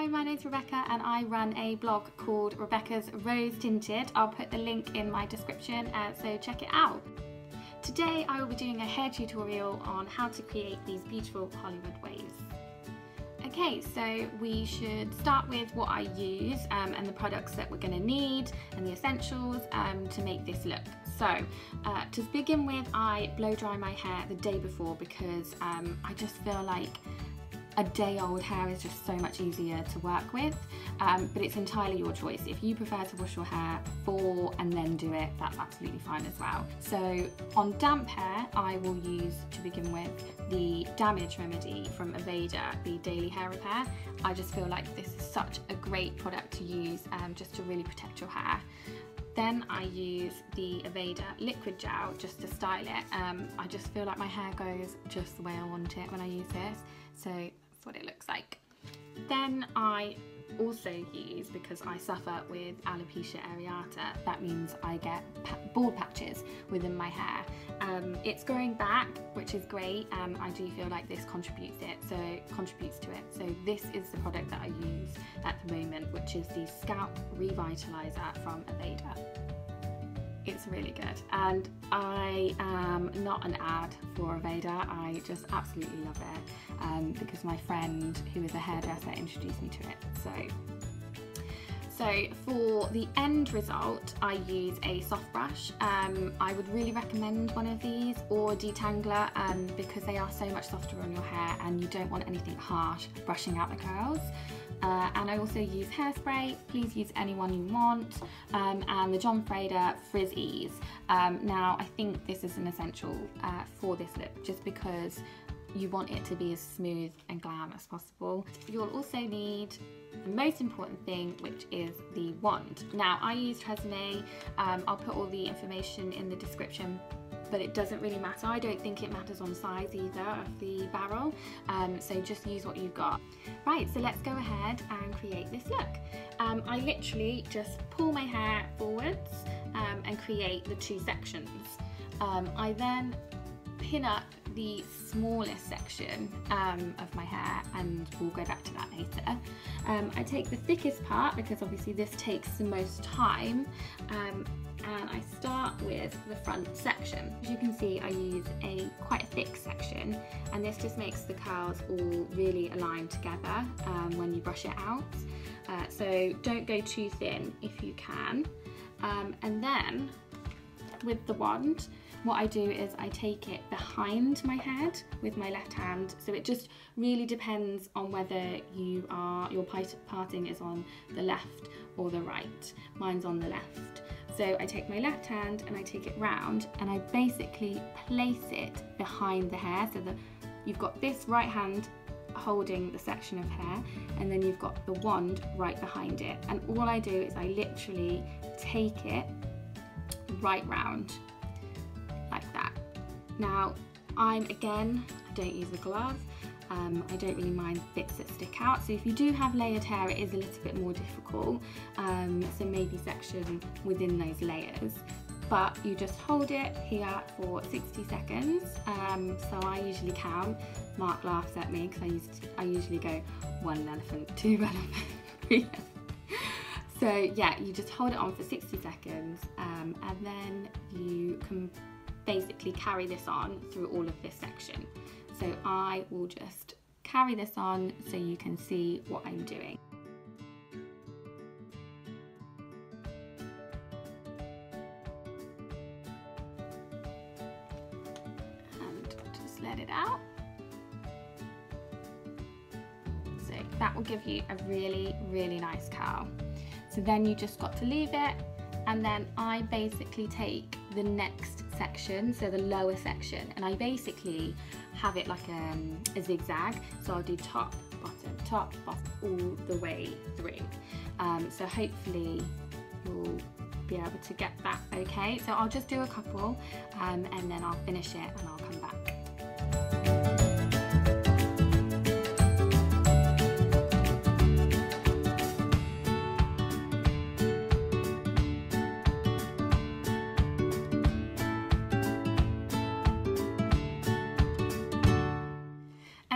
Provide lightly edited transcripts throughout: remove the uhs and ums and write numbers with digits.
Hi, my name's Rebecca and I run a blog called Rebecca's Rose Tinted. I'll put the link in my description, so check it out. Today I will be doing a hair tutorial on how to create these beautiful Hollywood waves. Okay, so we should start with what I use and the products that we're going to need and the essentials to make this look. So to begin with, I blow dry my hair the day before because I just feel like a day old hair is just so much easier to work with, but it's entirely your choice. If you prefer to wash your hair before and then do it, that's absolutely fine as well. So on damp hair, I will use, to begin with, the Damage Remedy from Aveda, the Daily Hair Repair. I just feel like this is such a great product to use just to really protect your hair. Then I use the Aveda liquid gel just to style it. I just feel like my hair goes just the way I want it when I use this, so that's what it looks like. Then I also use, because I suffer with alopecia areata, that means I get bald patches within my hair. It's growing back, which is great. I do feel like this contributes to it. So this is the product that I use at the moment, which is the Scalp Revitalizer from Aveda. It's really good, and I am not an ad for Aveda. I just absolutely love it because my friend, who is a hairdresser, introduced me to it. So for the end result, I use a soft brush. I would really recommend one of these or a detangler because they are so much softer on your hair and you don't want anything harsh brushing out the curls. And I also use Hairspray. Please use any one you want, and the Frieda Frizz Ease. Now I think this is an essential for this look, just because you want it to be as smooth and glam as possible. You'll also need the most important thing, which is the wand. Now I use TRESemmé. I'll put all the information in the description, but it doesn't really matter. I don't think it matters on size either of the barrel, so just use what you've got. Right, so let's go ahead and create this look. I literally just pull my hair forwards and create the two sections. I then pin up the smallest section of my hair, and we'll go back to that later. I take the thickest part because obviously this takes the most time, and I start with the front section. As you can see, I use quite a thick section, and this just makes the curls all really align together when you brush it out. So don't go too thin if you can. And then with the wand, what I do is I take it behind my head with my left hand. So it just really depends on whether your parting is on the left or the right. Mine's on the left. So I take my left hand and I take it round, and I basically place it behind the hair, so that you've got this right hand holding the section of hair, and then you've got the wand right behind it. And all I do is I literally take it right round like that. Now I don't use a glove. I don't really mind bits that stick out, so if you do have layered hair, it is a little bit more difficult, so maybe section within those layers, but you just hold it here for 60 seconds. So I usually count. Mark laughs at me because I usually go 1 elephant, 2 elephant, 3 elephant. So yeah, you just hold it on for 60 seconds, and then you can basically carry this on through all of this section. So I will just carry this on so you can see what I'm doing. And just let it out. So that will give you a really, really nice curl. So then you just got to leave it, and then I basically take the next section, so the lower section, and I basically have it like a zigzag. So I'll do top, bottom, all the way through. So hopefully you'll be able to get that okay. So I'll just do a couple and then I'll finish it and I'll come back.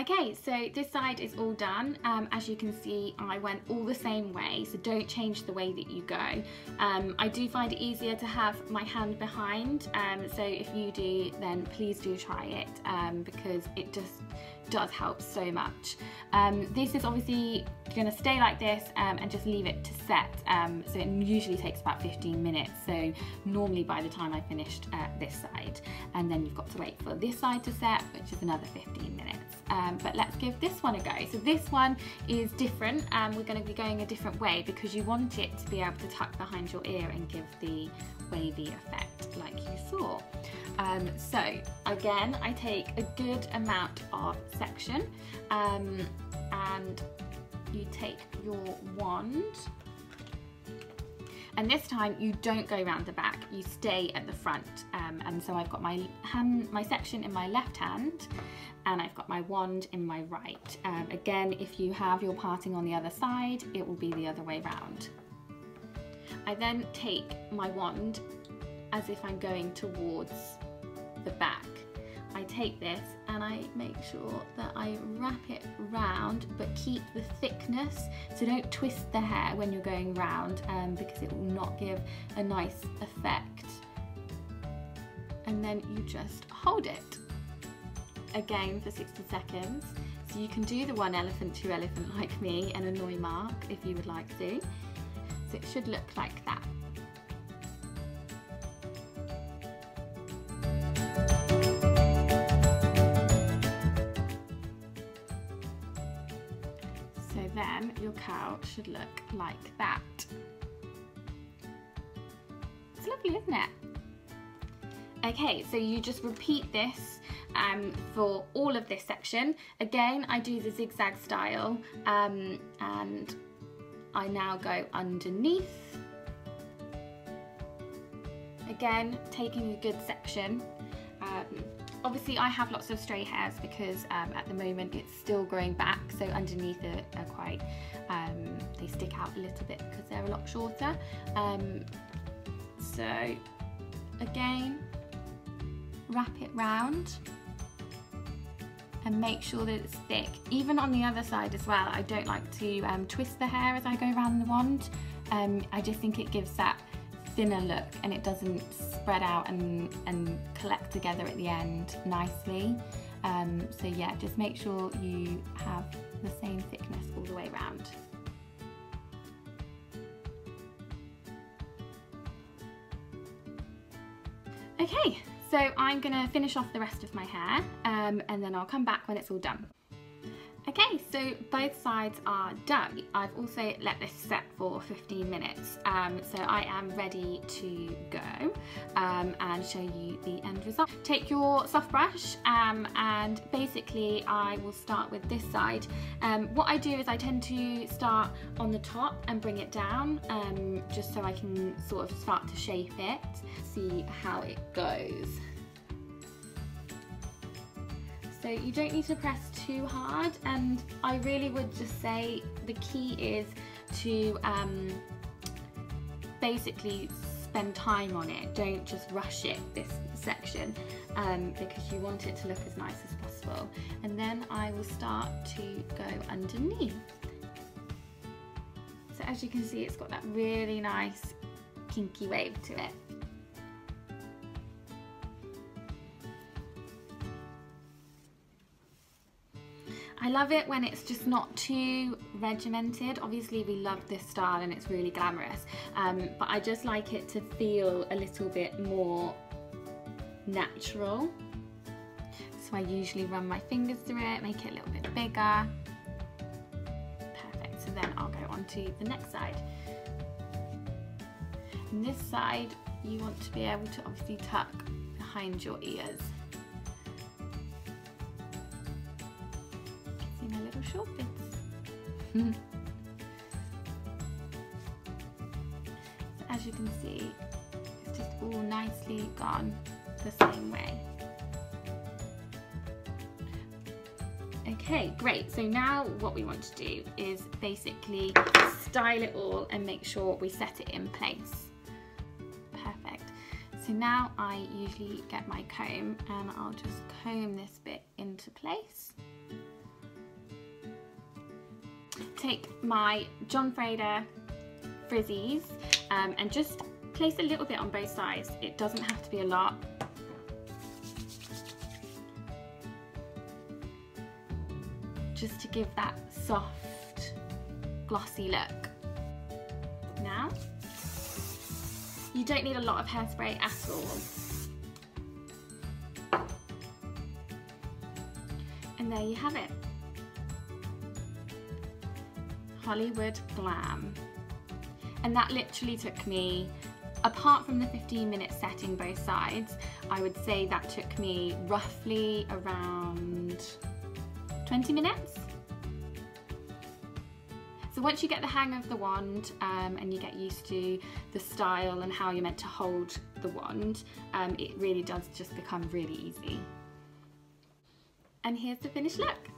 Okay, so this side is all done. As you can see, I went all the same way, so don't change the way that you go. I do find it easier to have my hand behind, so if you do, then please do try it, because it just does help so much. This is obviously going to stay like this and just leave it to set, so it usually takes about 15 minutes, so normally by the time I finished this side, and then you've got to wait for this side to set, which is another 15 minutes. But let's give this one a go. So this one is different, we're going to be going a different way because you want it to be able to tuck behind your ear and give the wavy effect like you saw. So again, I take a good amount of section, and you take your wand, and this time you don't go around the back, you stay at the front, and so I've got my section in my left hand and I've got my wand in my right. Again, if you have your parting on the other side, it will be the other way round. I then take my wand as if I'm going towards the back. I take this and I make sure that I wrap it round, but keep the thickness, so don't twist the hair when you're going round, because it will not give a nice effect. And then you just hold it again for 60 seconds. So you can do the 1 elephant, 2 elephant like me and annoy Mark if you would like to. So it should look like that. So then your curl should look like that. It's lovely, isn't it? Okay, so you just repeat this for all of this section. Again, I do the zigzag style, and I now go underneath. Again, taking a good section. Obviously I have lots of stray hairs because at the moment it's still growing back, so underneath are quite, they stick out a little bit because they're a lot shorter. So again, wrap it round and make sure that it's thick. Even on the other side as well, I don't like to twist the hair as I go around the wand. I just think it gives that thinner look and it doesn't spread out and collect together at the end nicely. So yeah, just make sure you have the same thickness all the way around. Okay, so I'm gonna finish off the rest of my hair, and then I'll come back when it's all done. Okay, so both sides are done. I've also let this set for 15 minutes, so I am ready to go and show you the end result. Take your soft brush, and basically I will start with this side. What I do is I tend to start on the top and bring it down, just so I can sort of start to shape it, see how it goes. So you don't need to press too hard, and I really would just say the key is to basically spend time on it. Don't just rush it, this section, because you want it to look as nice as possible. And then I will start to go underneath. So as you can see, it's got that really nice kinky wave to it. I love it when it's just not too regimented. Obviously we love this style and it's really glamorous, but I just like it to feel a little bit more natural. So I usually run my fingers through it, make it a little bit bigger. Perfect, so then I'll go on to the next side. And this side, you want to be able to obviously tuck behind your ears. My little short bits. So as you can see, it's just all nicely gone the same way. Okay, great. So now what we want to do is basically style it all and make sure we set it in place. Perfect. So now I usually get my comb and I'll just comb this bit into place. take my John Frieda Frizzies and just place a little bit on both sides. It doesn't have to be a lot. Just to give that soft, glossy look. Now, you don't need a lot of hairspray at all. And there you have it. Hollywood Glam. And that literally took me, apart from the 15-minute setting both sides, I would say that took me roughly around 20 minutes. So once you get the hang of the wand and you get used to the style and how you're meant to hold the wand, it really does just become really easy. And here's the finished look.